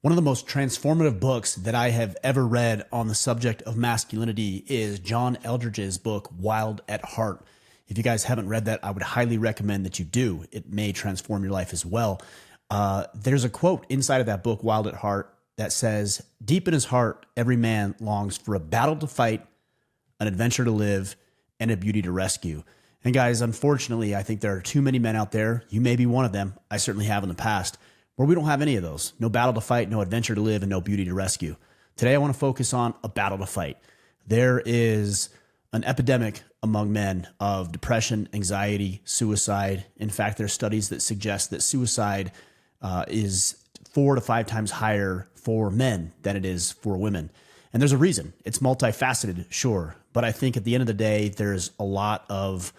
One of the most transformative books that I have ever read on the subject of masculinity is John Eldredge's book, Wild at Heart. If you guys haven't read that, I would highly recommend that you do. It may transform your life as well. There's a quote inside of that book, Wild at Heart, that says, "Deep in his heart, every man longs for a battle to fight, an adventure to live, and a beauty to rescue." And guys, unfortunately, I think there are too many men out there. You may be one of them. I certainly have in the past, where we don't have any of those. No battle to fight, no adventure to live, and no beauty to rescue. Today, I want to focus on a battle to fight. There is an epidemic among men of depression, anxiety, suicide. In fact, there are studies that suggest that suicide is 4 to 5 times higher for men than it is for women. And there's a reason. It's multifaceted, sure. But I think at the end of the day, there's a lot of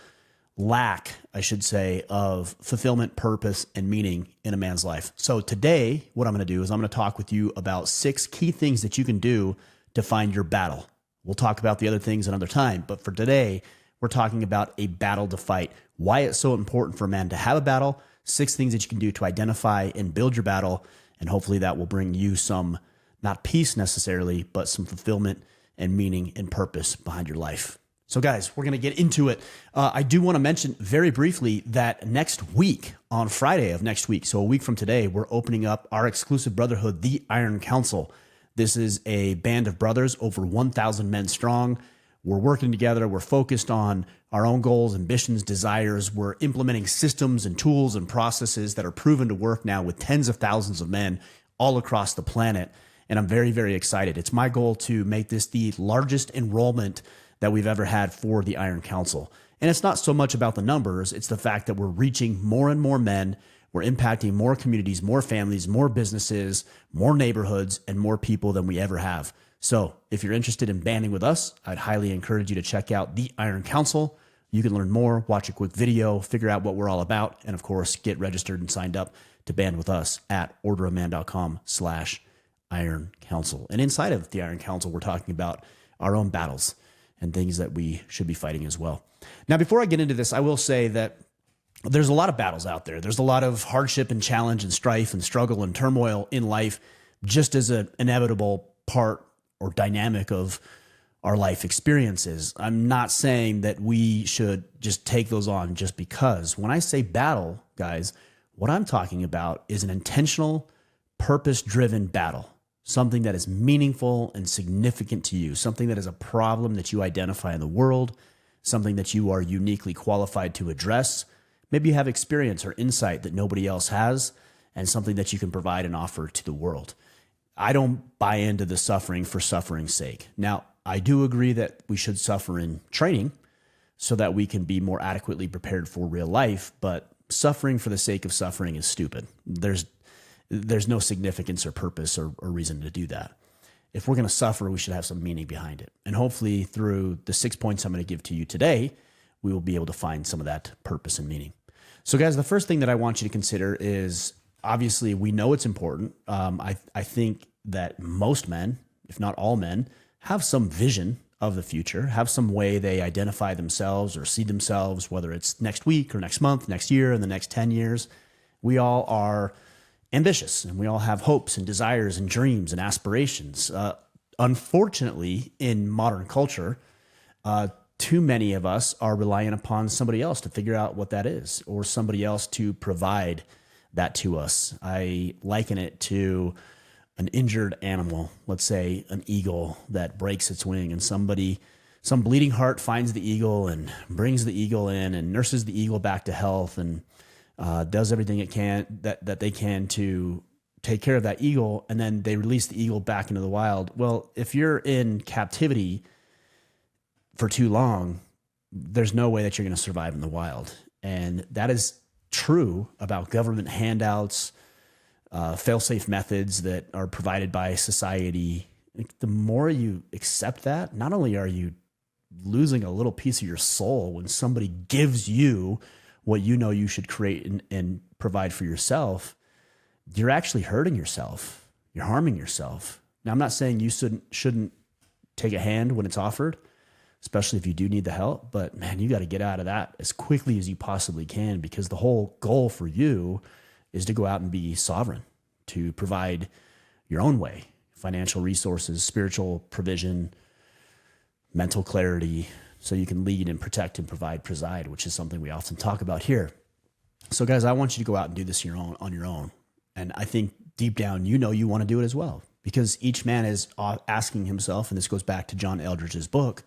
lack, I should say, of fulfillment, purpose, and meaning in a man's life. So today, what I'm going to do is I'm going to talk with you about 6 key things that you can do to find your battle. We'll talk about the other things another time, but for today, we're talking about a battle to fight. Why it's so important for a man to have a battle, 6 things that you can do to identify and build your battle, and hopefully that will bring you some, not peace necessarily, but some fulfillment and meaning and purpose behind your life. So guys, we're going to get into it. I do want to mention very briefly that next week, on Friday of next week, so a week from today, we're opening up our exclusive brotherhood, the Iron Council. This is a band of brothers, over 1,000 men strong. We're working together. We're focused on our own goals, ambitions, desires. We're implementing systems and tools and processes that are proven to work now with tens of thousands of men all across the planet. And I'm very, very excited. It's my goal to make this the largest enrollment that we've ever had for the Iron Council. And it's not so much about the numbers. It's the fact that we're reaching more and more men. We're impacting more communities, more families, more businesses, more neighborhoods, and more people than we ever have. So if you're interested in banding with us, I'd highly encourage you to check out the Iron Council. You can learn more, watch a quick video, figure out what we're all about, and of course, get registered and signed up to band with us at orderofman.com/Iron Council. And inside of the Iron Council, we're talking about our own battles and things that we should be fighting as well. Now, before I get into this, I will say that there's a lot of battles out there. There's a lot of hardship and challenge and strife and struggle and turmoil in life, just as an inevitable part or dynamic of our life experiences. I'm not saying that we should just take those on just because. When I say battle, guys, what I'm talking about is an intentional, purpose-driven battle. Something that is meaningful and significant to you, something that is a problem that you identify in the world, something that you are uniquely qualified to address. Maybe you have experience or insight that nobody else has, and something that you can provide and offer to the world. I don't buy into the suffering for suffering's sake. Now, I do agree that we should suffer in training so that we can be more adequately prepared for real life, but suffering for the sake of suffering is stupid. There's no significance or purpose or reason to do that. If we're going to suffer, we should have some meaning behind it. And hopefully through the 6 points I'm going to give to you today, we will be able to find some of that purpose and meaning. So guys, the first thing that I want you to consider is, obviously we know it's important. I think that most men, if not all men, have some vision of the future, have some way they identify themselves or see themselves, whether it's next week or next month, next year, in the next 10 years. We all are ambitious, and we all have hopes and desires and dreams and aspirations. Unfortunately, in modern culture, too many of us are relying upon somebody else to figure out what that is, or somebody else to provide that to us. I liken it to an injured animal, let's say an eagle that breaks its wing, and some bleeding heart finds the eagle and brings the eagle in and nurses the eagle back to health and does everything that they can to take care of that eagle, and then they release the eagle back into the wild. Well, if you're in captivity for too long, there's no way that you're going to survive in the wild. And that is true about government handouts, fail-safe methods that are provided by society. The more you accept that, not only are you losing a little piece of your soul when somebody gives you what you know you should create and provide for yourself, you're actually hurting yourself. You're harming yourself. Now, I'm not saying you shouldn't take a hand when it's offered, especially if you do need the help, but man, you got to get out of that as quickly as you possibly can, because the whole goal for you is to go out and be sovereign, to provide your own way, financial resources, spiritual provision, mental clarity, so you can lead and protect and preside, which is something we often talk about here. So guys, I want you to go out and do this on your own. And I think deep down, you want to do it as well, because each man is asking himself, and this goes back to John Eldridge's book,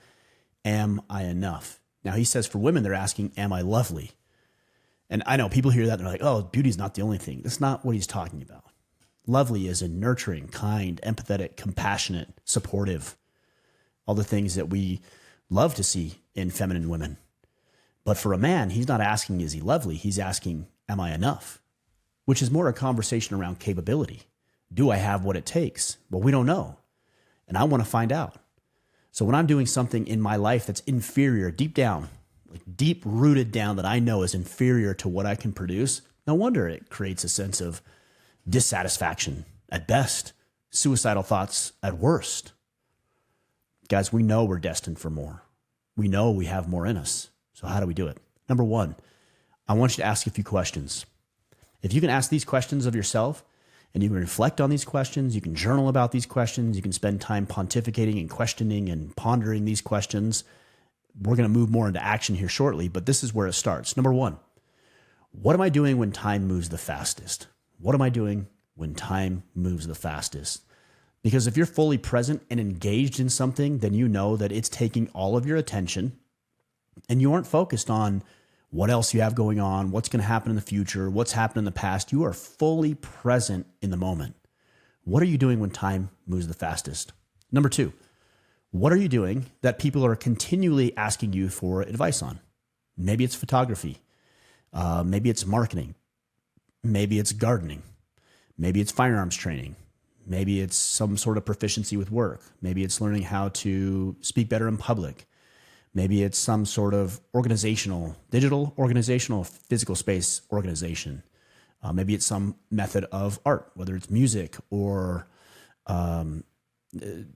am I enough? Now he says for women, they're asking, am I lovely? And I know people hear that and they're like, oh, beauty's not the only thing. That's not what he's talking about. Lovely is a nurturing, kind, empathetic, compassionate, supportive, all the things that we love to see in feminine women. But for a man, he's not asking, is he lovely? He's asking, am I enough? Which is more a conversation around capability. Do I have what it takes? Well, we don't know. And I want to find out. So when I'm doing something in my life that's inferior, deep down, like deep rooted down, that I know is inferior to what I can produce, no wonder it creates a sense of dissatisfaction at best, suicidal thoughts at worst. Guys, we know we're destined for more. We know we have more in us. So how do we do it? Number one, I want you to ask a few questions. If you can ask these questions of yourself and you can reflect on these questions, you can journal about these questions, you can spend time pontificating and questioning and pondering these questions. We're going to move more into action here shortly, but this is where it starts. Number one, what am I doing when time moves the fastest? What am I doing when time moves the fastest? Because if you're fully present and engaged in something, then you know that it's taking all of your attention and you aren't focused on what else you have going on, what's going to happen in the future, what's happened in the past. You are fully present in the moment. What are you doing when time moves the fastest? Number two, what are you doing that people are continually asking you for advice on? Maybe it's photography. Maybe it's marketing. Maybe it's gardening. Maybe it's firearms training. Maybe it's some sort of proficiency with work. Maybe it's learning how to speak better in public. Maybe it's some sort of digital organizational, physical space organization. Maybe it's some method of art, whether it's music or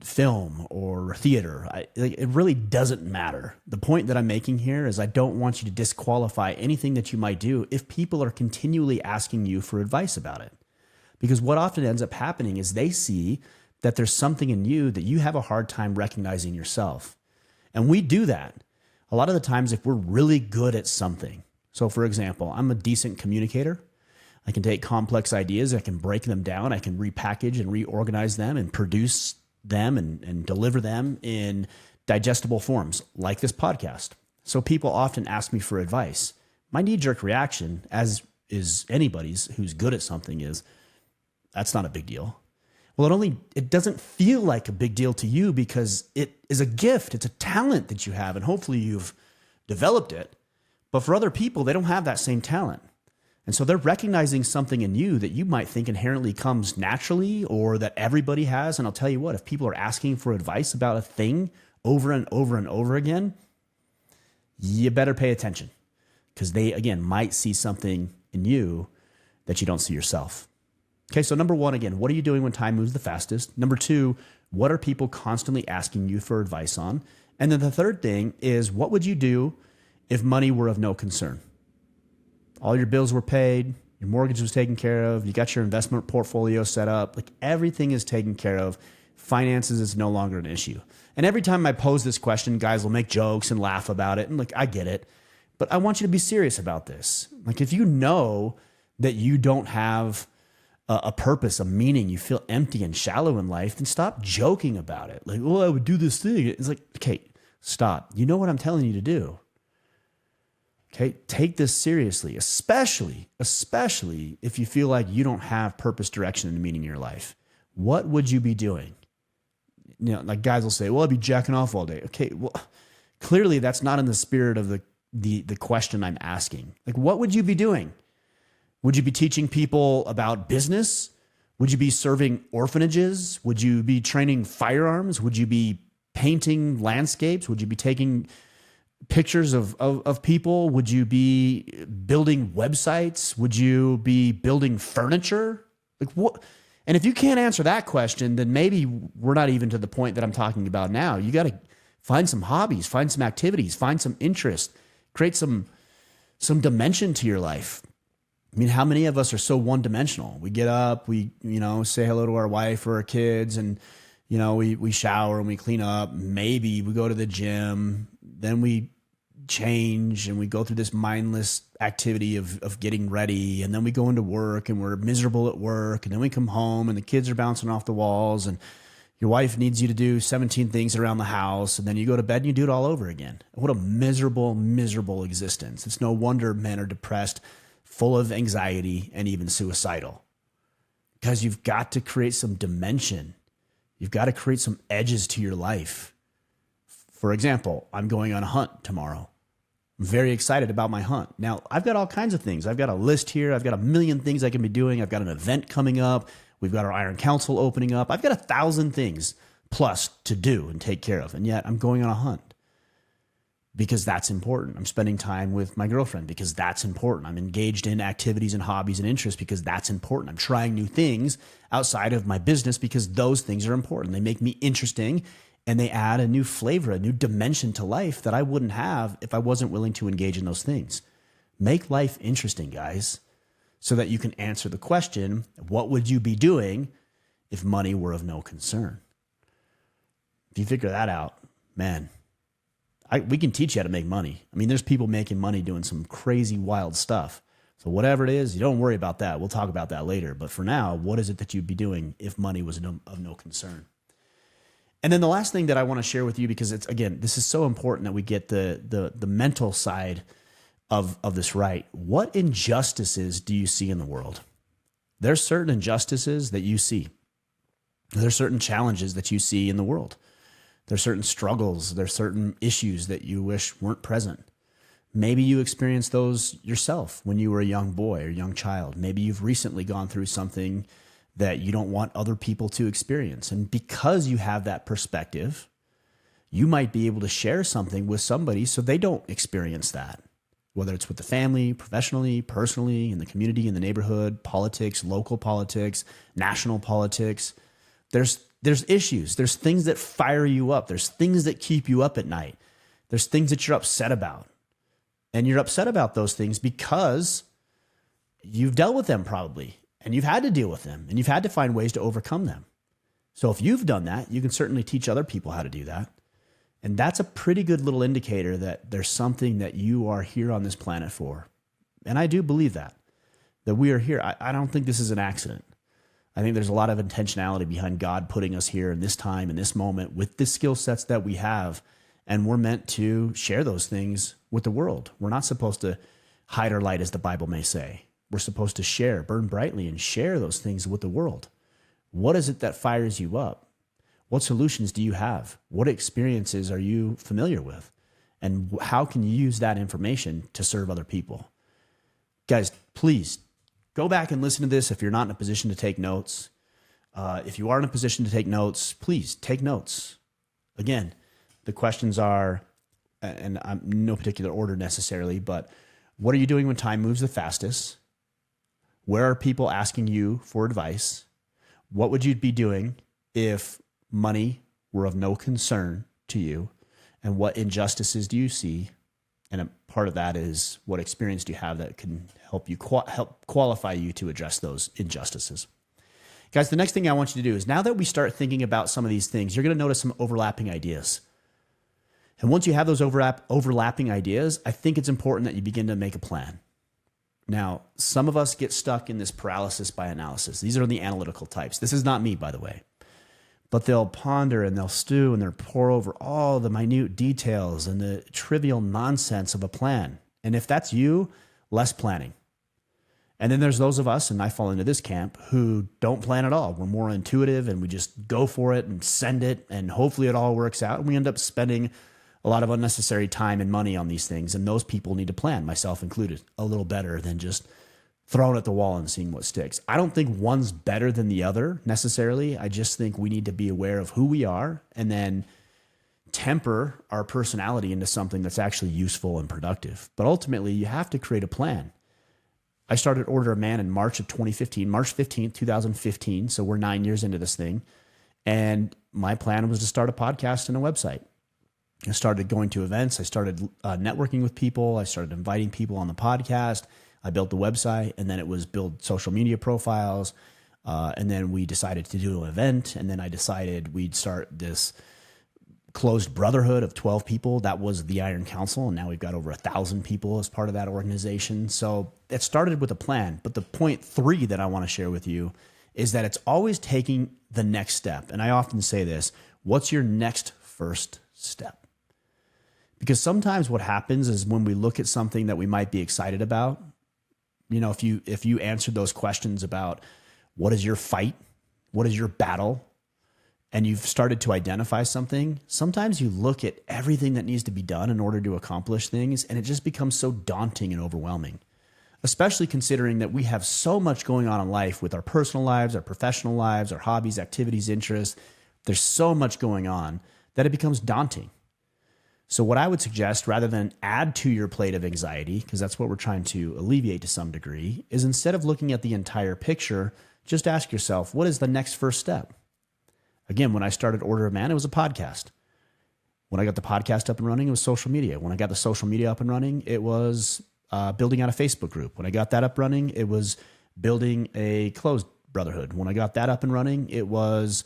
film or theater. It really doesn't matter. The point that I'm making here is I don't want you to disqualify anything that you might do if people are continually asking you for advice about it. Because what often ends up happening is they see that there's something in you that you have a hard time recognizing yourself. And we do that a lot of the times if we're really good at something. So for example, I'm a decent communicator. I can take complex ideas, I can break them down, I can repackage and reorganize them and produce them and deliver them in digestible forms like this podcast. So people often ask me for advice. My knee-jerk reaction, as is anybody's who's good at something, is that's not a big deal. Well, it doesn't feel like a big deal to you because it is a gift. It's a talent that you have, and hopefully you've developed it. But for other people, they don't have that same talent. And so they're recognizing something in you that you might think inherently comes naturally or that everybody has. And I'll tell you what, if people are asking for advice about a thing over and over and over again, you better pay attention because they, again, might see something in you that you don't see yourself. Okay, so number one, again, what are you doing when time moves the fastest? Number two, what are people constantly asking you for advice on? And then the third thing is, what would you do if money were of no concern? All your bills were paid, your mortgage was taken care of, you got your investment portfolio set up, like everything is taken care of. Finances is no longer an issue. And every time I pose this question, guys will make jokes and laugh about it. And like, I get it, but I want you to be serious about this. Like if you know that you don't have a purpose, a meaning, you feel empty and shallow in life, then stop joking about it. Like, well, I would do this thing. It's like, okay, stop. You know what I'm telling you to do. Okay, take this seriously, especially if you feel like you don't have purpose, direction, and meaning in your life. What would you be doing? You know, like guys will say, well, I'd be jacking off all day. Okay, well, clearly that's not in the spirit of the question I'm asking. Like, what would you be doing? Would you be teaching people about business? Would you be serving orphanages? Would you be training firearms? Would you be painting landscapes? Would you be taking pictures of people? Would you be building websites? Would you be building furniture? Like what? And if you can't answer that question, then maybe we're not even to the point that I'm talking about now. You got to find some hobbies, find some activities, find some interest, create some dimension to your life. I mean, how many of us are so one dimensional? We get up, we, say hello to our wife or our kids, and, we shower and we clean up. Maybe we go to the gym, then we change and we go through this mindless activity of getting ready. And then we go into work and we're miserable at work. And then we come home and the kids are bouncing off the walls and your wife needs you to do 17 things around the house. And then you go to bed and you do it all over again. What a miserable, miserable existence. It's no wonder men are depressed, full of anxiety, and even suicidal. Because you've got to create some dimension. You've got to create some edges to your life. For example, I'm going on a hunt tomorrow. I'm very excited about my hunt. Now, I've got all kinds of things. I've got a list here. I've got a million things I can be doing. I've got an event coming up. We've got our Iron Council opening up. I've got 1,000 things plus to do and take care of. And yet I'm going on a hunt because that's important. I'm spending time with my girlfriend because that's important. I'm engaged in activities and hobbies and interests because that's important. I'm trying new things outside of my business because those things are important. They make me interesting and they add a new flavor, a new dimension to life that I wouldn't have if I wasn't willing to engage in those things. Make life interesting, guys, so that you can answer the question, what would you be doing if money were of no concern? If you figure that out, man, we can teach you how to make money. I mean, there's people making money doing some crazy, wild stuff. So whatever it is, you don't worry about that. We'll talk about that later. But for now, what is it that you'd be doing if money was of no concern? And then the last thing that I want to share with you, because it's, again, this is so important that we get the mental side of this right. What injustices do you see in the world? There's certain injustices that you see. There's certain challenges that you see in the world. There's certain struggles. There's certain issues that you wish weren't present. Maybe you experienced those yourself when you were a young boy or young child. Maybe you've recently gone through something that you don't want other people to experience. And because you have that perspective, you might be able to share something with somebody so they don't experience that. Whether it's with the family, professionally, personally, in the community, in the neighborhood, politics, local politics, national politics. There's issues. There's things that fire you up. There's things that keep you up at night. There's things that you're upset about. And you're upset about those things because you've dealt with them probably. And you've had to deal with them and you've had to find ways to overcome them. So if you've done that, you can certainly teach other people how to do that. And that's a pretty good little indicator that there's something that you are here on this planet for. And I do believe that we are here. I don't think this is an accident. I think there's a lot of intentionality behind God putting us here in this time, in this moment, with the skill sets that we have. And we're meant to share those things with the world. We're not supposed to hide our light, as the Bible may say. We're supposed to share, burn brightly, and share those things with the world. What is it that fires you up? What solutions do you have? What experiences are you familiar with? And how can you use that information to serve other people? Guys, please go back and listen to this if you're not in a position to take notes. If you are in a position to take notes, please take notes. Again, the questions are, and I'm in no particular order necessarily, but what are you doing when time moves the fastest? Where are people asking you for advice? What would you be doing if money were of no concern to you? And what injustices do you see? And a part of that is, what experience do you have that can help you help qualify you to address those injustices? Guys, the next thing I want you to do is, now that we start thinking about some of these things, you're going to notice some overlapping ideas. And once you have those overlapping ideas, I think it's important that you begin to make a plan. Now, some of us get stuck in this paralysis by analysis. These are the analytical types. This is not me, by the way. But they'll ponder and they'll stew and they'll pour over all the minute details and the trivial nonsense of a plan. And if that's you, less planning. And then there's those of us, and I fall into this camp, who don't plan at all. We're more intuitive and we just go for it and send it, and hopefully it all works out. And we end up spending a lot of unnecessary time and money on these things. And those people need to plan, myself included, a little better than just throwing at the wall and seeing what sticks. I don't think one's better than the other necessarily. I just think we need to be aware of who we are and then temper our personality into something that's actually useful and productive. But ultimately, you have to create a plan. I started Order of Man in March of 2015, March 15th, 2015. So we're 9 years into this thing. And my plan was to start a podcast and a website. I started going to events. I started networking with people. I started inviting people on the podcast. I built the website, and then it was build social media profiles. And then we decided to do an event. And then I decided we'd start this closed brotherhood of 12 people. That was the Iron Council. And now we've got over 1,000 people as part of that organization. So it started with a plan. But the point 3 that I want to share with you is that it's always taking the next step. And I often say this, what's your next first step? Because sometimes what happens is when we look at something that we might be excited about, if you answered those questions about what is your fight, what is your battle, and you've started to identify something, sometimes you look at everything that needs to be done in order to accomplish things, and it just becomes so daunting and overwhelming, especially considering that we have so much going on in life with our personal lives, our professional lives, our hobbies, activities, interests. There's so much going on that it becomes daunting. So what I would suggest, rather than add to your plate of anxiety, because that's what we're trying to alleviate to some degree, is instead of looking at the entire picture, just ask yourself, what is the next first step? Again, when I started Order of Man, it was a podcast. When I got the podcast up and running, it was social media. When I got the social media up and running, it was building out a Facebook group. When I got that up running, it was building a closed brotherhood. When I got that up and running, it was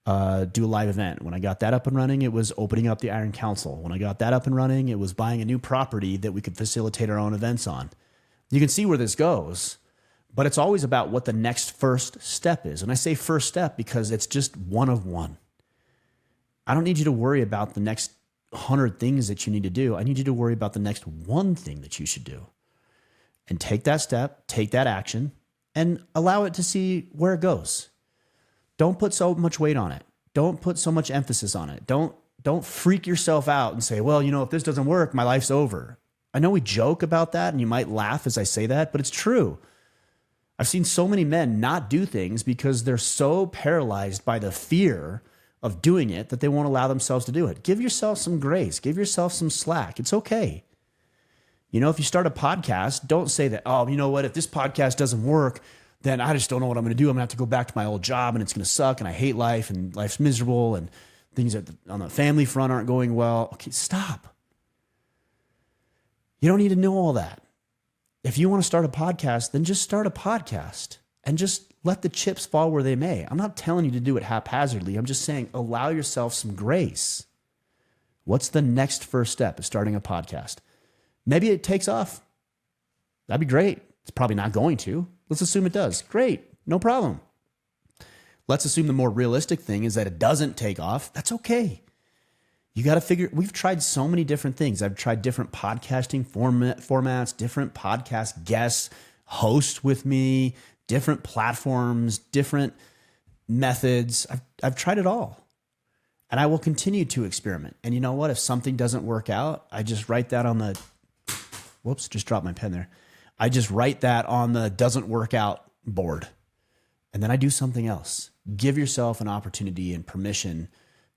do a live event. When I got that up and running, it was opening up the Iron Council. When I got that up and running, it was buying a new property that we could facilitate our own events on. You can see where this goes. But it's always about what the next first step is. And I say first step because it's just one of one. I don't need you to worry about the next 100 things that you need to do. I need you to worry about the next one thing that you should do. And take that step, take that action, and allow it to see where it goes. Don't put so much weight on it. Don't put so much emphasis on it. Don't freak yourself out and say, well, if this doesn't work, my life's over. I know we joke about that, and you might laugh as I say that, but it's true. I've seen so many men not do things because they're so paralyzed by the fear of doing it that they won't allow themselves to do it. Give yourself some grace. Give yourself some slack. It's okay. If you start a podcast, don't say that, oh, you know what? If this podcast doesn't work, then I just don't know what I'm going to do. I'm going to have to go back to my old job and it's going to suck and I hate life and life's miserable and things on the family front aren't going well. Okay, stop. You don't need to know all that. If you want to start a podcast, then just start a podcast and just let the chips fall where they may. I'm not telling you to do it haphazardly. I'm just saying allow yourself some grace. What's the next first step of starting a podcast? Maybe it takes off. That'd be great. It's probably not going to. Let's assume it does. Great. No problem. Let's assume the more realistic thing is that it doesn't take off. That's okay. You got to figure, we've tried so many different things. I've tried different podcasting formats, different podcast guests, hosts with me, different platforms, different methods. I've tried it all. And I will continue to experiment. And you know what? If something doesn't work out, I just write that on the, whoops, just dropped my pen there. I just write that on the doesn't work out board. And then I do something else. Give yourself an opportunity and permission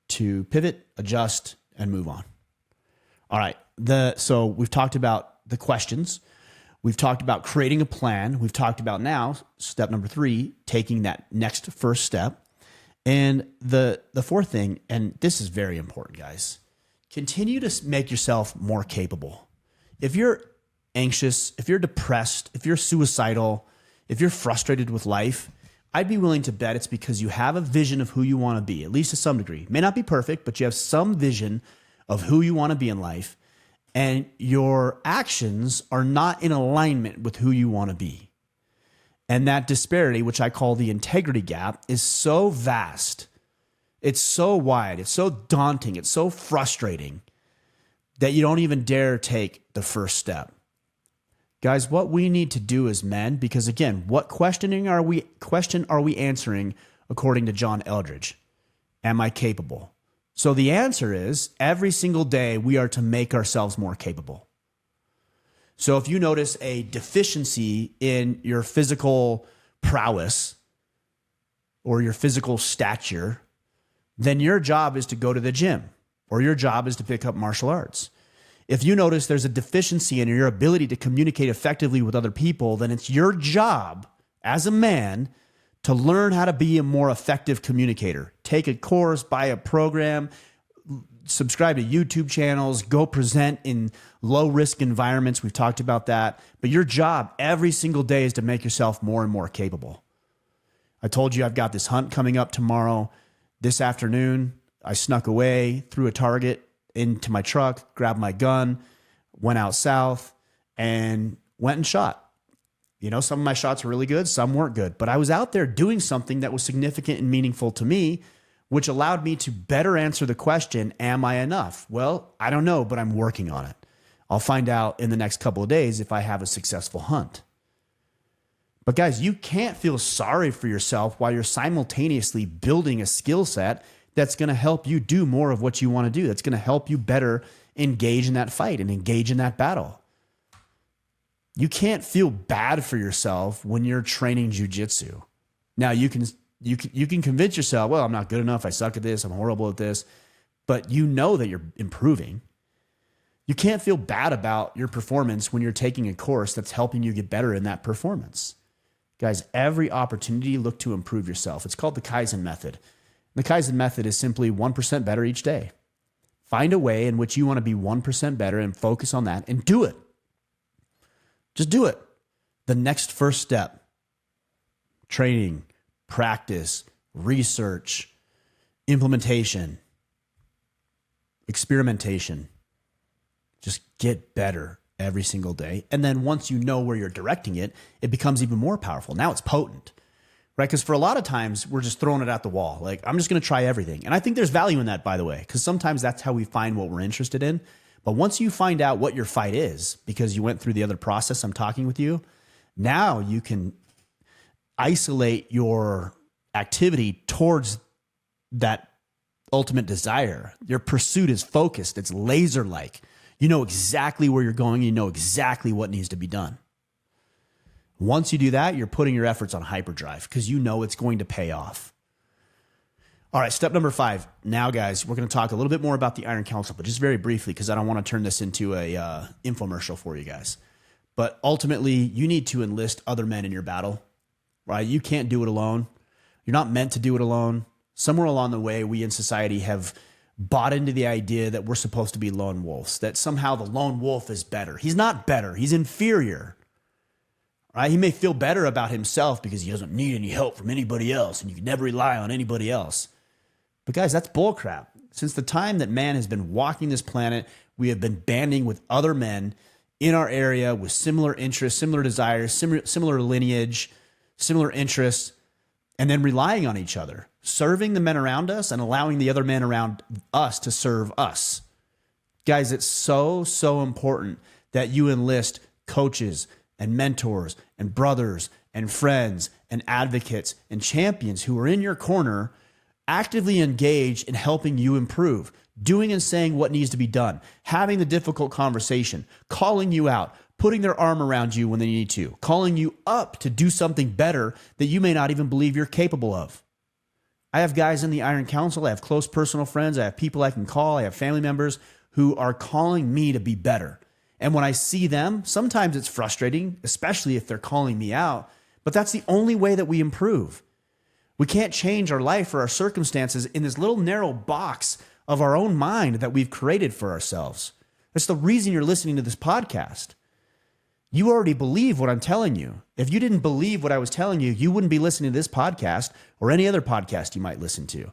to pivot, adjust, and move on. All right. So we've talked about the questions. We've talked about creating a plan. We've talked about now, step number 3, taking that next first step. And the fourth thing, and this is very important, guys, continue to make yourself more capable. If you're anxious, if you're depressed, if you're suicidal, if you're frustrated with life, I'd be willing to bet it's because you have a vision of who you want to be, at least to some degree. It may not be perfect, but you have some vision of who you want to be in life, and your actions are not in alignment with who you want to be. And that disparity, which I call the integrity gap, is so vast. It's so wide. It's so daunting. It's so frustrating that you don't even dare take the first step. Guys, what we need to do as men, because again, what question are we answering according to John Eldredge? Am I capable? So the answer is every single day we are to make ourselves more capable. So if you notice a deficiency in your physical prowess or your physical stature, then your job is to go to the gym or your job is to pick up martial arts. If you notice there's a deficiency in your ability to communicate effectively with other people, then it's your job as a man to learn how to be a more effective communicator. Take a course, buy a program, subscribe to YouTube channels, go present in low risk environments. We've talked about that. But your job every single day is to make yourself more and more capable. I told you I've got this hunt coming up tomorrow. This afternoon, I snuck away, threw a target into my truck, grabbed my gun, went out south, and went and shot. You know, some of my shots were really good, some weren't good, but I was out there doing something that was significant and meaningful to me, which allowed me to better answer the question, am I enough? Well, I don't know, but I'm working on it. I'll find out in the next couple of days if I have a successful hunt. But guys, you can't feel sorry for yourself while you're simultaneously building a skill set that's going to help you do more of what you want to do. That's going to help you better engage in that fight and engage in that battle. You can't feel bad for yourself when you're training jujitsu. Now you can convince yourself, well, I'm not good enough. I suck at this. I'm horrible at this. But you know that you're improving. You can't feel bad about your performance when you're taking a course that's helping you get better in that performance. Guys, every opportunity, look to improve yourself. It's called the Kaizen method. The Kaizen method is simply 1% better each day. Find a way in which you want to be 1% better and focus on that and do it. Just do it. The next first step, training, practice, research, implementation, experimentation. Just get better every single day. And then once you know where you're directing it, it becomes even more powerful. Now it's potent, right? Because for a lot of times we're just throwing it at the wall. Like, I'm just going to try everything. And I think there's value in that, by the way, because sometimes that's how we find what we're interested in. But once you find out what your fight is, because you went through the other process I'm talking with you, now you can isolate your activity towards that ultimate desire. Your pursuit is focused. It's laser-like. You know exactly where you're going. You know exactly what needs to be done. Once you do that, you're putting your efforts on hyperdrive because you know it's going to pay off. All right, step number 5. Now, guys, we're going to talk a little bit more about the Iron Council, but just very briefly because I don't want to turn this into a infomercial for you guys. But ultimately, you need to enlist other men in your battle, right? You can't do it alone. You're not meant to do it alone. Somewhere along the way, we in society have bought into the idea that we're supposed to be lone wolves, that somehow the lone wolf is better. He's not better. He's inferior, right? He may feel better about himself because he doesn't need any help from anybody else, and you can never rely on anybody else. But guys, that's bullcrap. Since the time that man has been walking this planet, we have been banding with other men in our area with similar interests, similar desires, similar lineage, similar interests, and then relying on each other, serving the men around us and allowing the other men around us to serve us. Guys, it's so, so important that you enlist coaches and mentors and brothers and friends and advocates and champions who are in your corner, actively engaged in helping you improve, doing and saying what needs to be done, having the difficult conversation, calling you out, putting their arm around you when they need to, calling you up to do something better that you may not even believe you're capable of. I have guys in the Iron Council. I have close personal friends. I have people I can call. I have family members who are calling me to be better. And when I see them, sometimes it's frustrating, especially if they're calling me out, but that's the only way that we improve. We can't change our life or our circumstances in this little narrow box of our own mind that we've created for ourselves. That's the reason you're listening to this podcast. You already believe what I'm telling you. If you didn't believe what I was telling you, you wouldn't be listening to this podcast or any other podcast you might listen to.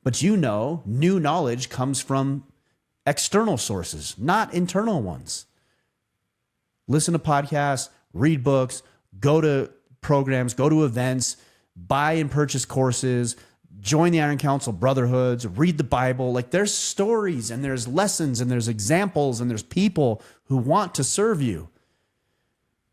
But you know, new knowledge comes from external sources, not internal ones. Listen to podcasts, read books, go to programs, go to events, buy and purchase courses, join the Iron Council brotherhoods, read the Bible. Like, there's stories and there's lessons and there's examples and there's people who want to serve you.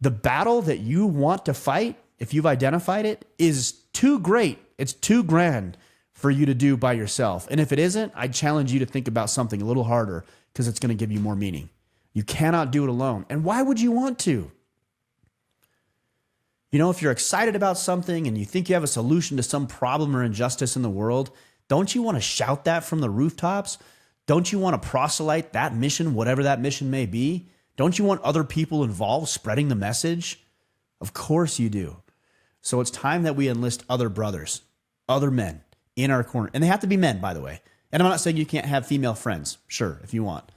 The battle that you want to fight, if you've identified it, is too great. It's too grand for you to do by yourself. And if it isn't, I challenge you to think about something a little harder because it's going to give you more meaning. You cannot do it alone. And why would you want to? You know, if you're excited about something and you think you have a solution to some problem or injustice in the world, don't you want to shout that from the rooftops? Don't you want to proselyte that mission, whatever that mission may be? Don't you want other people involved spreading the message? Of course you do. So it's time that we enlist other brothers, other men in our corner. And they have to be men, by the way. And I'm not saying you can't have female friends. Sure, if you want.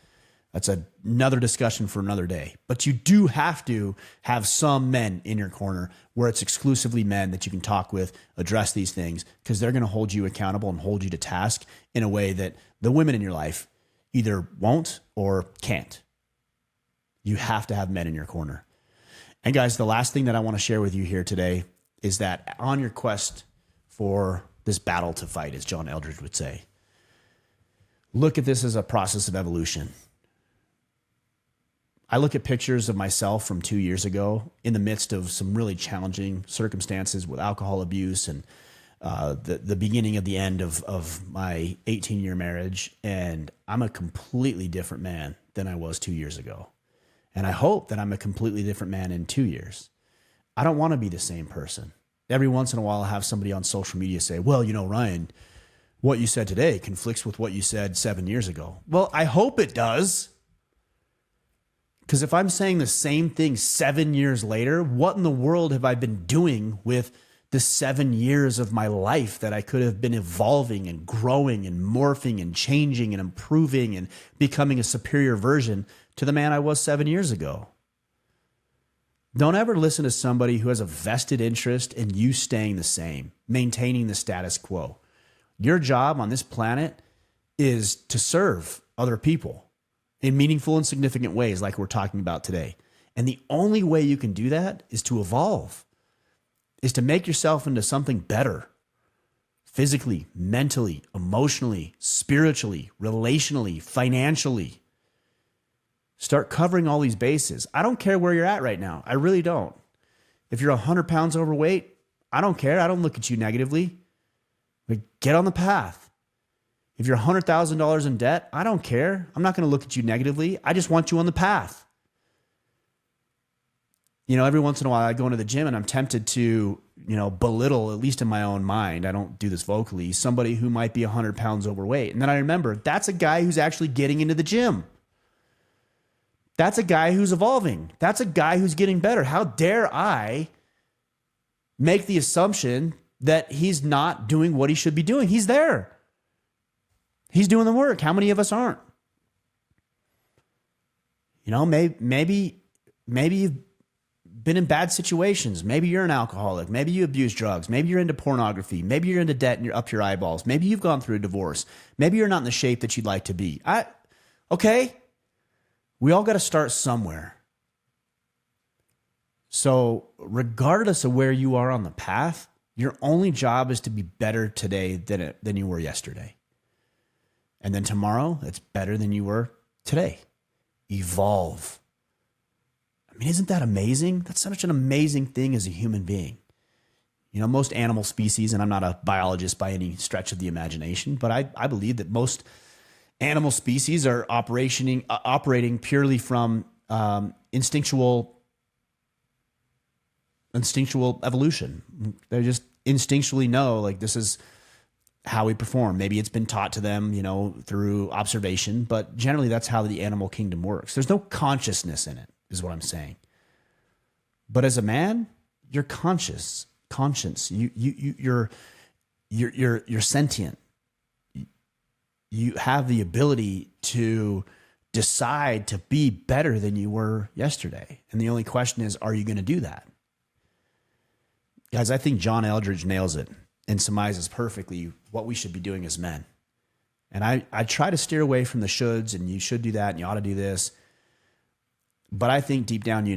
That's another discussion for another day. But you do have to have some men in your corner where it's exclusively men that you can talk with, address these things, because they're going to hold you accountable and hold you to task in a way that the women in your life either won't or can't. You have to have men in your corner. And guys, the last thing that I want to share with you here today is that on your quest for this battle to fight, as John Eldredge would say, look at this as a process of evolution. I look at pictures of myself from 2 years ago in the midst of some really challenging circumstances with alcohol abuse and the beginning of the end of my 18-year marriage. And I'm a completely different man than I was 2 years ago. And I hope that I'm a completely different man in 2 years. I don't want to be the same person. Every once in a while, I'll have somebody on social media say, well, Ryan, what you said today conflicts with what you said 7 years ago. Well, I hope it does. Because if I'm saying the same thing 7 years later, what in the world have I been doing with the 7 years of my life that I could have been evolving and growing and morphing and changing and improving and becoming a superior version to the man I was 7 years ago? Don't ever listen to somebody who has a vested interest in you staying the same, maintaining the status quo. Your job on this planet is to serve other people in meaningful and significant ways like we're talking about today. And the only way you can do that is to evolve, is to make yourself into something better. Physically, mentally, emotionally, spiritually, relationally, financially. Start covering all these bases. I don't care where you're at right now. I really don't. If you're 100 pounds overweight, I don't care. I don't look at you negatively. But get on the path. If you're $100,000 in debt, I don't care. I'm not going to look at you negatively. I just want you on the path. Every once in a while I go into the gym and I'm tempted to, belittle, at least in my own mind, I don't do this vocally, somebody who might be 100 pounds overweight. And then I remember that's a guy who's actually getting into the gym. That's a guy who's evolving. That's a guy who's getting better. How dare I make the assumption that he's not doing what he should be doing? He's there. He's doing the work. How many of us aren't? Maybe you've been in bad situations. Maybe you're an alcoholic. Maybe you abuse drugs. Maybe you're into pornography. Maybe you're into debt and you're up your eyeballs. Maybe you've gone through a divorce. Maybe you're not in the shape that you'd like to be. Okay. We all got to start somewhere. So regardless of where you are on the path, your only job is to be better today than you were yesterday. And then tomorrow, it's better than you were today. Evolve. I mean, isn't that amazing? That's such an amazing thing as a human being. Most animal species, and I'm not a biologist by any stretch of the imagination, but I believe that most animal species are operating purely from instinctual evolution. They just instinctually know, like, this is how we perform. Maybe it's been taught to them, through observation, but generally that's how the animal kingdom works. There's no consciousness in it, is what I'm saying. But as a man, you're conscious. You're sentient. You have the ability to decide to be better than you were yesterday. And the only question is, are you going to do that? Guys, I think John Eldredge nails it and surmises perfectly what we should be doing as men. And I try to steer away from the shoulds and you should do that and you ought to do this. But I think deep down,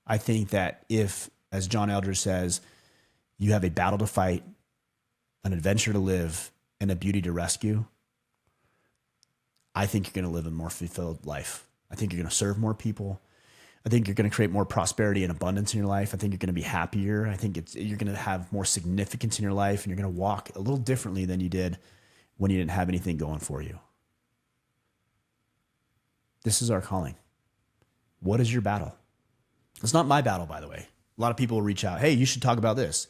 I think that if, as John Eldredge says, you have a battle to fight, an adventure to live, and a beauty to rescue, I think you're going to live a more fulfilled life. I think you're going to serve more people. I think you're going to create more prosperity and abundance in your life. I think you're going to be happier. I think you're going to have more significance in your life, and you're going to walk a little differently than you did when you didn't have anything going for you. This is our calling. What is your battle? It's not my battle, by the way. A lot of people will reach out, hey, you should talk about this.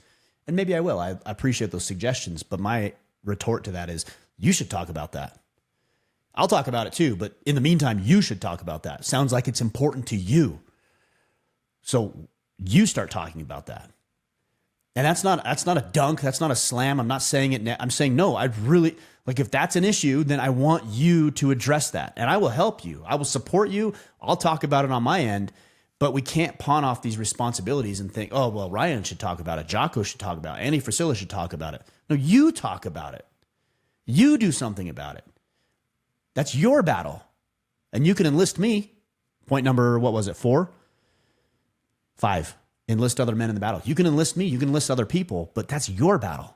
And maybe I will. I appreciate those suggestions, but my retort to that is, you should talk about that. I'll talk about it too, but in the meantime, you should talk about that. Sounds like it's important to you. So you start talking about that. And that's not a dunk. That's not a slam. I'm not saying it. I'm saying, no, I'd really like, if that's an issue, then I want you to address that, and I will help you. I will support you. I'll talk about it on my end, but we can't pawn off these responsibilities and think, oh, well, Ryan should talk about it. Jocko should talk about it. Andy Frisilla should talk about it. No, you talk about it. You do something about it. That's your battle. And you can enlist me. Point number, what was it, 4? 5. Enlist other men in the battle. You can enlist me. You can enlist other people, but that's your battle.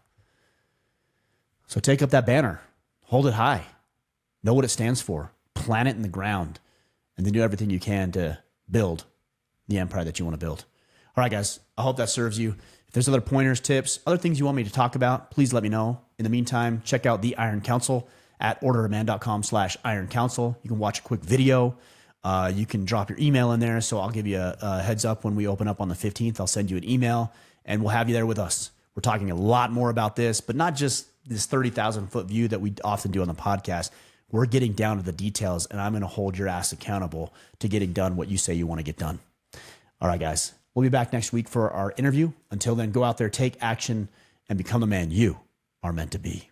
So take up that banner. Hold it high. Know what it stands for. Plant it in the ground. And then do everything you can to build the empire that you want to build. All right, guys. I hope that serves you. If there's other pointers, tips, other things you want me to talk about, please let me know. In the meantime, check out the Iron Council at orderofman.com/Iron Council. You can watch a quick video. You can drop your email in there. So I'll give you a heads up when we open up on the 15th. I'll send you an email and we'll have you there with us. We're talking a lot more about this, but not just this 30,000 foot view that we often do on the podcast. We're getting down to the details, and I'm going to hold your ass accountable to getting done what you say you want to get done. All right, guys, we'll be back next week for our interview. Until then, go out there, take action, and become the man you are meant to be.